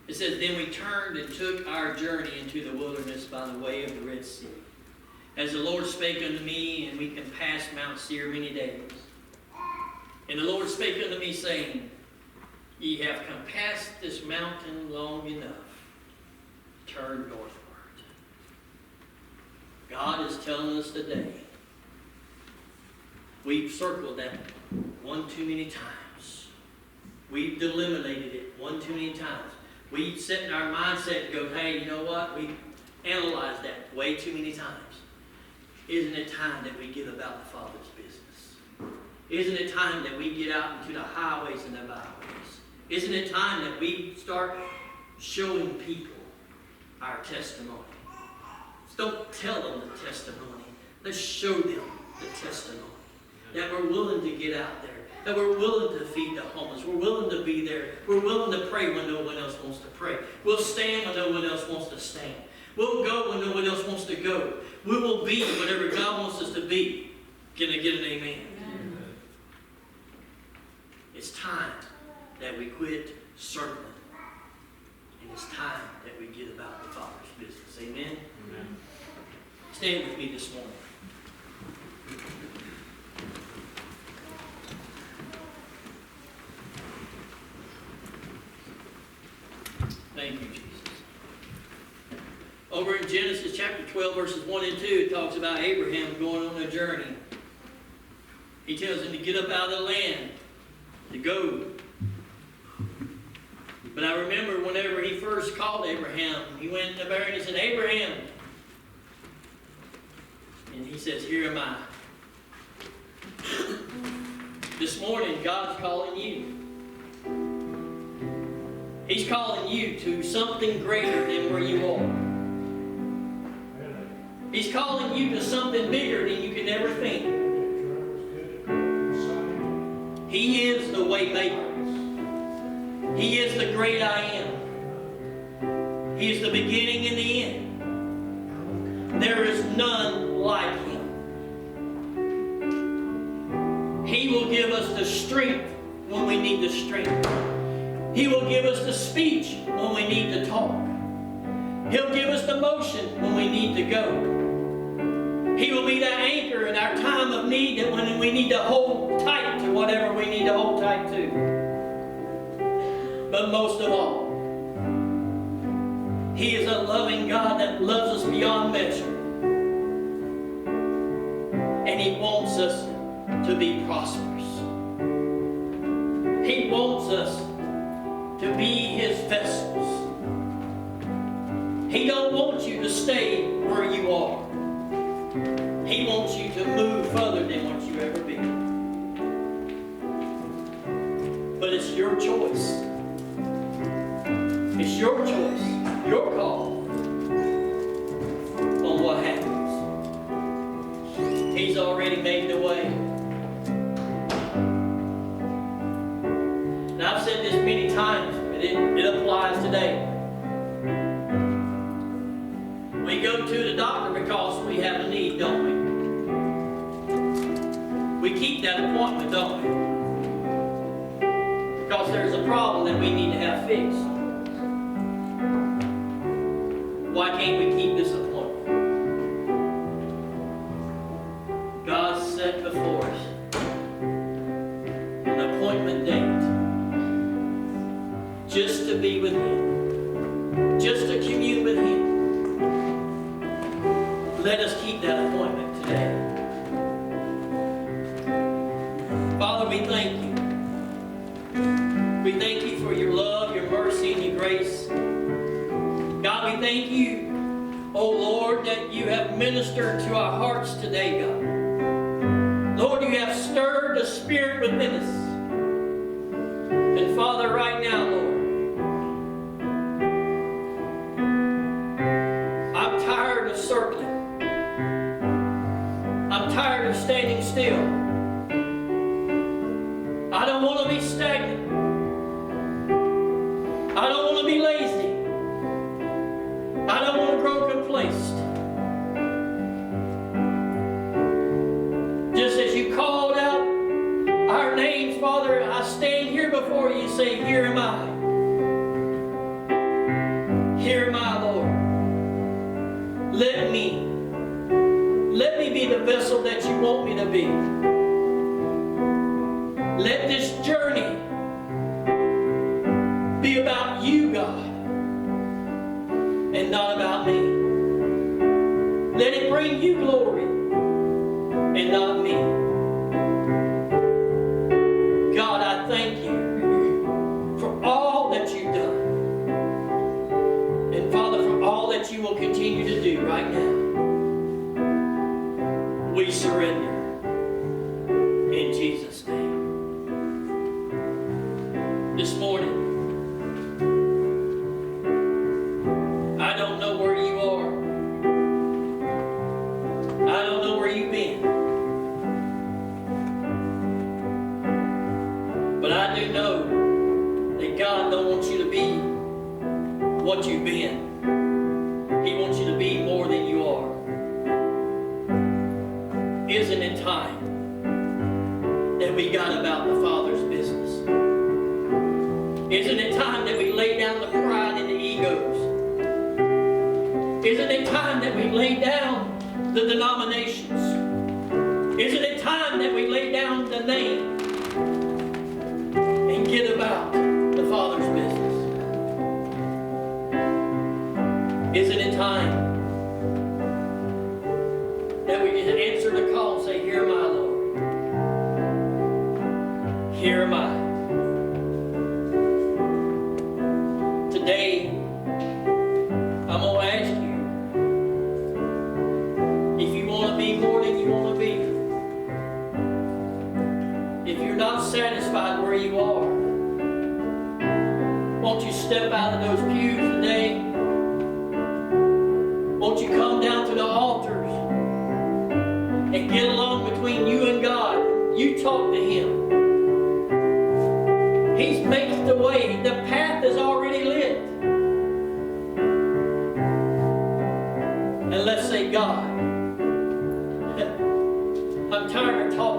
It says, then we turned and took our journey into the wilderness by the way of the Red Sea. As the Lord spake unto me, and we can pass Mount Seir many days. And the Lord spake unto me, saying, ye have compassed this mountain long enough. Turn northward. God is telling us today, we've circled that one too many times. We've delimited it one too many times. We've set in our mindset to go, hey, you know what? We analyzed that way too many times. Isn't it time that we get about the Father's business? Isn't it time that we get out into the highways and the byways? Isn't it time that we start showing people our testimony? Don't tell them the testimony. Let's show them the testimony. That we're willing to get out there. That we're willing to feed the homeless. We're willing to be there. We're willing to pray when no one else wants to pray. We'll stand when no one else wants to stand. We'll go when no one else wants to go. We will be whatever God wants us to be. Can I get an amen? Amen. It's time that we quit circling. And it's time that we get about the Father's business. Amen? Amen. Stand with me this morning. Thank you, Jesus. Over in Genesis chapter 12, verses 1 and 2, it talks about Abraham going on a journey. He tells him to get up out of the land, to go. But I remember whenever he first called Abraham, he went to Bear and he said, Abraham. And he says, here am I. This morning, God's calling you. He's calling you to something greater than where you are. He's calling you to something bigger than you can ever think. He is the way maker. He is the great I am. He is the beginning and the end. There is none like him. He will give us the strength when we need the strength. He will give us the speech when we need to talk. He'll give us the motion when we need to go. He will be that anchor in our time of need, that when we need to hold tight to whatever we need to hold tight to. But most of all, He is a loving God that loves us beyond measure. And He wants us to be prosperous. He wants us to be His vessels. He don't want you to stay where you are. He wants you to move further than what you ever been. But it's your choice. It's your choice, your call on what happens. He's already made the way. And I've said this many times, but it applies today. We go to the doctor because we have a need, don't we? We keep that appointment, don't we? Because there's a problem that we need to have fixed. Why can't we keep this appointment? God set before us an appointment date just to be with Him, just to commune with Him. Let us keep that appointment today. Father, we thank You. We thank You for Your love, Your mercy, and Your grace. God, we thank You, oh Lord, that You have ministered to our hearts today, God. Lord, You have stirred the Spirit within us. And Father, right now, Lord, I'm tired of circling. I'm tired of standing still. I don't want to be stagnant. I don't want to be lazy. I don't want to grow complacent. Just as You called out our names, Father, I stand here before You and say, here am I. vessel that you want me to be. Let this journey be about you, God, and not about me. Let it bring you glory and not me. God, I thank you for all that you've done. And Father, for all that you will continue to do right now. We surrender in Jesus' name. This morning, I don't know where you are. I don't know where you've been. But I do know that God don't want you to be what you've been. He wants you to be more than you are. Isn't it time that we got about the Father's business? Isn't it time that we lay down the pride and the egos? Isn't it time that we lay down the denominations? Isn't it time that we lay down the name and get about the Father's business? Isn't it time that we can answer the call and say, here am I, Lord. Here am I. Today, I'm going to ask you if you want to be more than you want to be. If you're not satisfied where you are, won't you step out of those pews today? Won't you come down to the altars and get along between you and God? You talk to Him. He's making the way. The path is already lit. And let's say, God, I'm tired of talking